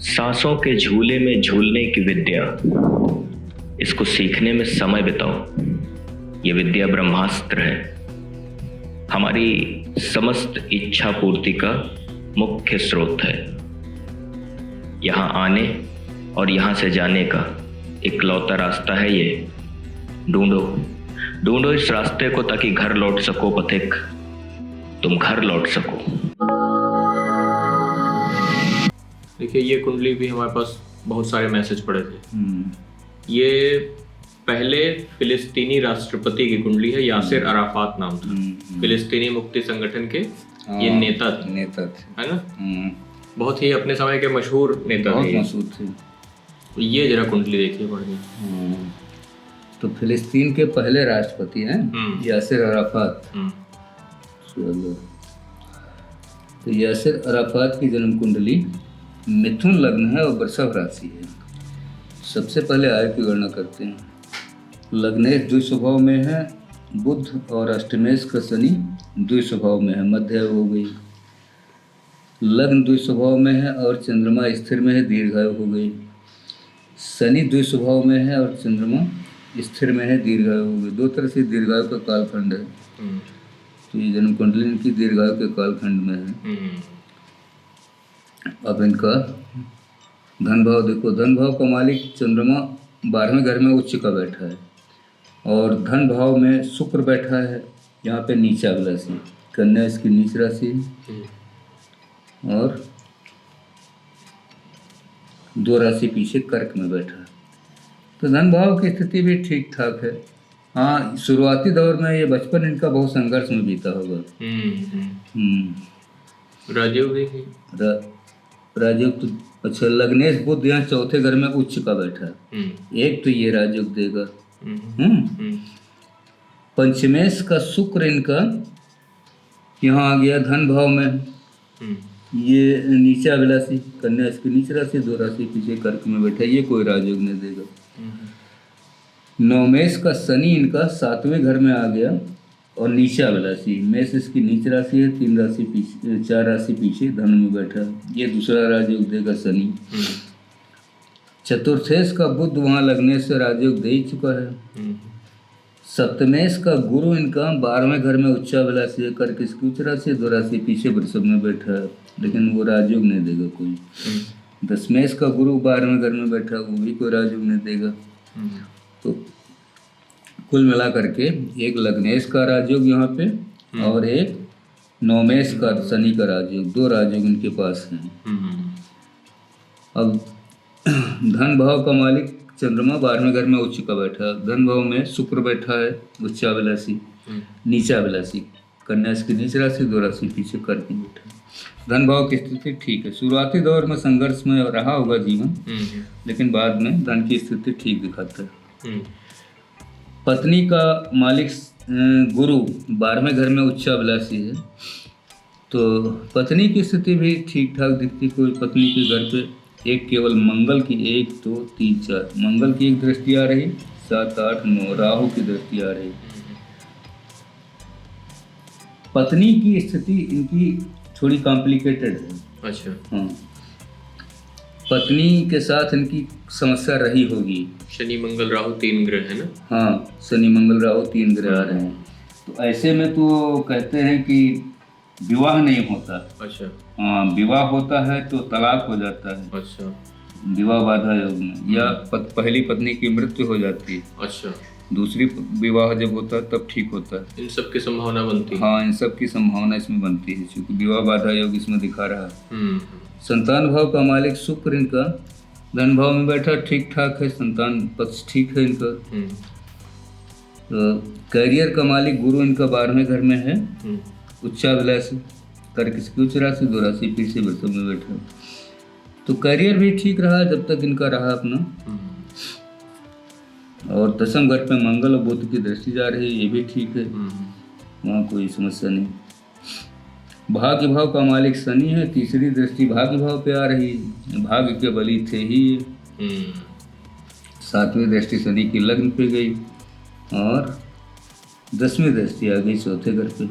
सांसों के झूले में झूलने की विद्या, इसको सीखने में समय बिताओ। ये विद्या ब्रह्मास्त्र है, हमारी समस्त इच्छा पूर्ति का मुख्य स्रोत है। यहाँ आने और यहाँ से जाने का इकलौता रास्ता है ये। ढूंढो ढूंढो इस रास्ते को, ताकि घर लौट सको पथिक, तुम घर लौट सको। देखिए, ये कुंडली भी हमारे पास बहुत सारे मैसेज पड़े थे। ये पहले फिलिस्तीनी राष्ट्रपति की कुंडली है, यासिर अराफात नाम था। फिलिस्तीनी मुक्ति संगठन के ये नेता थे, है ना। बहुत ही अपने समय के मशहूर नेता थे। तो ये जरा कुंडली देखिए पढ़ के। तो फिलिस्तीन के पहले राष्ट्रपति हैं यासिर अराफात। चलो, तो यासिर अराफात की जन्म कुंडली मिथुन लग्न है और वृषभ राशि है। सबसे पहले आय की गणना करते हैं। लग्नेश द्विस्वभाव में है बुध और अष्टमेश का शनि द्विस्वभाव में है, मध्य हो गई। लग्न द्विस्वभाव में है और चंद्रमा स्थिर में है, दीर्घायु हो गई। शनि द्विस्वभाव में है और चंद्रमा स्थिर में है, दीर्घायु हो गई। दो तरह से दीर्घायु का कालखंड है। तो ये जन्म कुंडली इनकी दीर्घायु के कालखंड में है। अब इनका धन भाव देखो। धन भाव का मालिक चंद्रमा 12वें घर में उच्च का बैठा है और धन भाव में शुक्र बैठा है। यहाँ पे नीचा राशि कन्या इसकी नीच राशि है और 2 राशि पीछे कर्क में बैठा है। तो धन भाव की स्थिति भी ठीक ठाक है। हाँ, शुरुआती दौर में ये बचपन इनका बहुत संघर्ष में बीता होगा। राजयोग तो अच्छा, लग्नेश बुध यहाँ चौथे घर में उच्च का बैठा है। एक तो ये राजयोग देगा। पंचमेश का शुक्र इनका यहाँ आ गया धन भाव में। ये नीचा अभिलाषी कन्या इसकी नीच राशि, 2 राशि पीछे कर्क में बैठा है, ये कोई राजयोग नहीं देगा। नवमेश का शनि इनका 7वें घर में आ गया और नीचा अभिलाषी। मेष इसकी नीच राशि है, 3 राशि पीछे 4 राशि पीछे धन में बैठा है, ये दूसरा राजयोग देगा शनि। चतुर्थेश का बुध वहाँ लगने से राजयोग दे ही चुका है। सप्तमेश का गुरु इनका 12वें घर में उच्चाभिलाषी है, कर्क इसकी उच्च राशि, 2 राशि पीछे वृषभ में बैठा है, लेकिन वो राजयोग नहीं देगा कोई। दशमेश का गुरु 12वें घर में बैठा, वो भी कोई राजयोग नहीं देगा। तो कुल मिला करके एक लग्नेश का राजयोग यहाँ पे और एक नवमेश का शनि का राजयोग, 2 राजयोग इनके पास हैं। अब धन भाव का मालिक चंद्रमा 12वें घर में उच्च का बैठा है। धन भाव में शुक्र बैठा है उच्चाभिलाषी, नीचाभिलाषी कन्या इसकी नीच राशि, 2 राशि पीछे कर्क में बैठा है। धन भाव की स्थिति ठीक है। शुरुआती दौर में संघर्ष में रहा होगा जीवन, लेकिन बाद में धन की स्थिति ठीक दिखाता है। पत्नी का मालिक गुरु 12वें घर में उच्चाभिलाषी है, तो पत्नी की स्थिति भी ठीक ठाक दिखती। कोई पत्नी के घर पे एक केवल मंगल की 1 2 3 4 मंगल की एक दृष्टि आ रही, 7 8 9 राहु की दृष्टि आ रही। पत्नी की स्थिति इनकी थोड़ी कॉम्प्लिकेटेड है। अच्छा। हाँ, पत्नी के साथ इनकी समस्या रही होगी। शनि मंगल राहु 3 ग्रह है ना। हाँ, शनि मंगल राहु 3 ग्रह आ रहे हैं, तो ऐसे में तो कहते हैं कि विवाह नहीं होता। अच्छा। हाँ, विवाह होता है तो तलाक हो जाता है। अच्छा। विवाह बाधा योग में, या पहली पत्नी की मृत्यु हो जाती है। अच्छा। दूसरी विवाह जब होता है तब ठीक होता है। इन सब की संभावना बनती है। हाँ, इन सब की संभावना इसमें बनती है, क्योंकि विवाह बाधा योग इसमें दिखा रहा है। संतान भाव का मालिक शुक्र इनका धन भाव में बैठा, ठीक ठाक है, संतान पक्ष ठीक है इनका। तो करियर का मालिक गुरु इनका 12वें घर में है, उच्चाभिलाषी, कर्क इसकी उच्च राशि, 2 राशि पीछे वृषभ में बैठा। तो करियर भी ठीक रहा जब तक इनका रहा अपना। और 10वें घर पे मंगल और बुध की दृष्टि जा रही है, ये भी ठीक है, वहाँ कोई समस्या नहीं। भाग्य भाव का मालिक शनि है, तीसरी दृष्टि भाग्य भाव पे आ रही है, भाग्य के बली थे ही। 7वीं दृष्टि शनि की लग्न पे गई और 10वीं दृष्टि आ गई चौथे घर पे।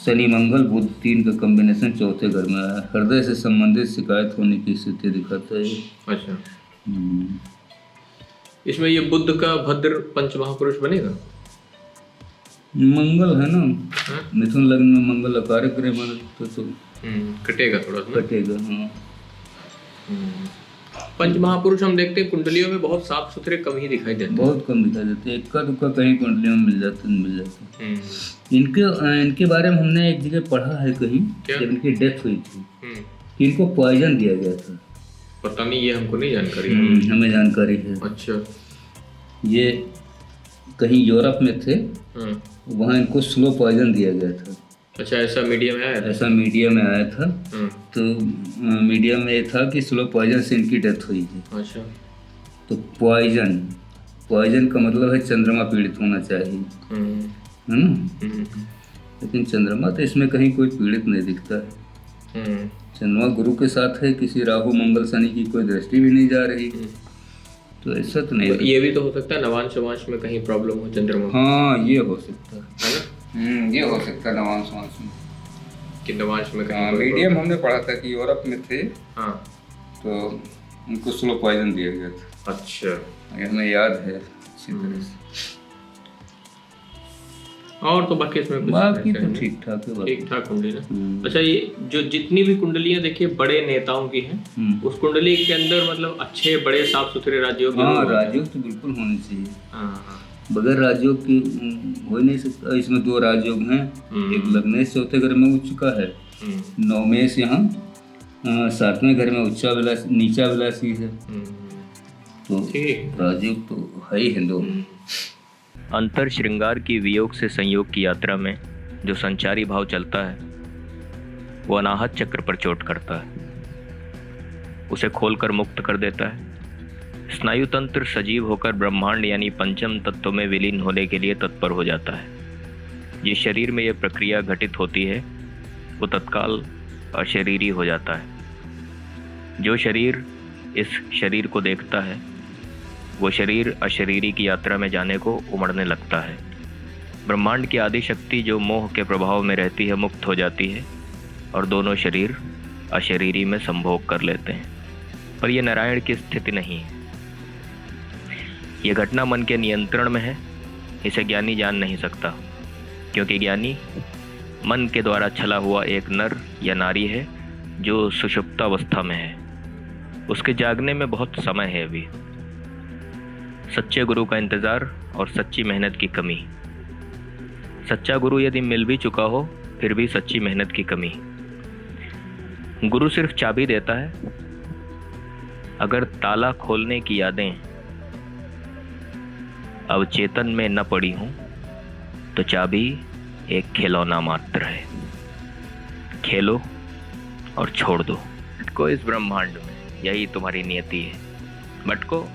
शनि मंगल बुध 3 का कॉम्बिनेशन चौथे घर में आया। हृदय से संबंधित शिकायत होने की स्थिति दिखाता है। अच्छा, इसमें ये बुध का भद्र पंच महापुरुष बनेगा? मंगल है ना, मिथुन लग्न में मंगल अकारक ग्रह बने तो कटेगा थोड़ा सा। कटेगा, हाँ। पंच महापुरुष हम देखते हैं कुंडलियों में बहुत साफ सुथरे कम ही दिखाई देते हैं। बहुत कम दिखाई देते हैं, इक्का दुक्का कहीं कुंडलियों में मिल जाते हैं। इनके बारे में हमने एक जगह पढ़ा है कहीं, जब इनकी डेथ हुई थी कि इनको पॉइजन दिया गया था। पता नहीं, ये हमको नहीं जानकारी। हमें जानकारी है। अच्छा, ये कहीं यूरोप में थे, वहाँ इनको स्लो पॉइजन दिया गया था। अच्छा, ऐसा मीडिया में आया था? ऐसा मीडिया में आया था। तो मीडिया में ये था कि स्लो पॉइजन से इनकी डेथ हुई थी। अच्छा, तो पॉइजन का मतलब है चंद्रमा पीड़ित होना चाहिए, है ना। लेकिन चंद्रमा तो इसमें कहीं कोई पीड़ित नहीं दिखता है। चंद्रमा गुरु के साथ है, किसी राहु मंगल शनि की कोई दृष्टि भी नहीं जा रही, तो ऐसा तो नहीं। ये भी तो हो सकता है नवांश वांश में कहीं प्रॉब्लम हो चंद्रमा। हाँ, ये हो सकता है ना। ये हो सकता है नवांश वांश में, कि नवांश में कहीं मीडियम हमने पढ़ा था कि यूरोप में थे। हाँ, तो उनको स्लो पॉइजन दिया गया था। अच्छा, ये हमें याद है अच्छी तरह से। और तो बाकी इसमें बाकी तो ठीक ठाक है, ठीक ठाक कुंडली ना। अच्छा, ये जो जितनी भी कुंडलियां देखिए बड़े नेताओं की हैं, उस कुंडली के अंदर मतलब अच्छे बड़े साफ सुथरे राजयोग। हाँ, राजयोग तो बिल्कुल होने चाहिए। हाँ, बगैर राजयोग की हो ही नहीं सकता। इसमें 2 राजयोग हैं, एक लग्नेश चौथे घर में उच्च का है, नवमेश यहाँ 7वें घर में उच्चाभिलाषी नीचाभिलाषी है। तो राजयोग तो है ही है 2। अंतर श्रृंगार की वियोग से संयोग की यात्रा में जो संचारी भाव चलता है वो अनाहत चक्र पर चोट करता है, उसे खोलकर मुक्त कर देता है। स्नायु तंत्र सजीव होकर ब्रह्मांड यानी पंचम तत्व में विलीन होने के लिए तत्पर हो जाता है। ये शरीर में यह प्रक्रिया घटित होती है वो तत्काल अशरीरी हो जाता है। जो शरीर इस शरीर को देखता है वो शरीर अशरीरी की यात्रा में जाने को उमड़ने लगता है। ब्रह्मांड की आदि शक्ति जो मोह के प्रभाव में रहती है मुक्त हो जाती है और दोनों शरीर अशरीरी में संभोग कर लेते हैं। पर यह नारायण की स्थिति नहीं है। यह घटना मन के नियंत्रण में है, इसे ज्ञानी जान नहीं सकता, क्योंकि ज्ञानी मन के द्वारा छला हुआ एक नर या नारी है जो सुषुप्तावस्था में है। उसके जागने में बहुत समय है अभी। सच्चे गुरु का इंतजार और सच्ची मेहनत की कमी। सच्चा गुरु यदि मिल भी चुका हो फिर भी सच्ची मेहनत की कमी। गुरु सिर्फ चाबी देता है, अगर ताला खोलने की यादें अवचेतन में न पड़ी हूं तो चाबी एक खिलौना मात्र है। खेलो और छोड़ दो। भटको इस ब्रह्मांड में, यही तुम्हारी नियति है। भटको